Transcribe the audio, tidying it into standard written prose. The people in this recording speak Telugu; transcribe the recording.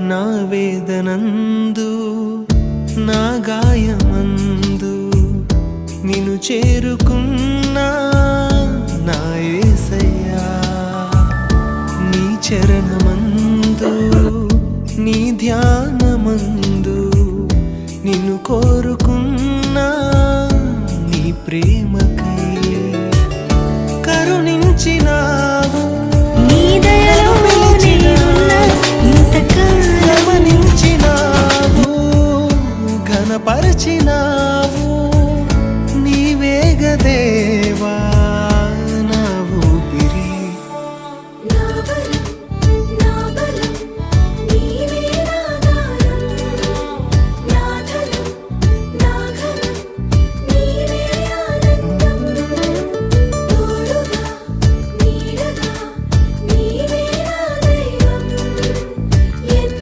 నా వేదనందు నా గాయమందు నిన్ను చేరుకున్నా నా యేసయ్యా. నీ చరణమందు నీ ధ్యానమందు నిన్ను కోరుకున్నా నీ ప్రేమకై కరుణించినావు. నీ దయలో గమనించినావు ఘనపరచినావు.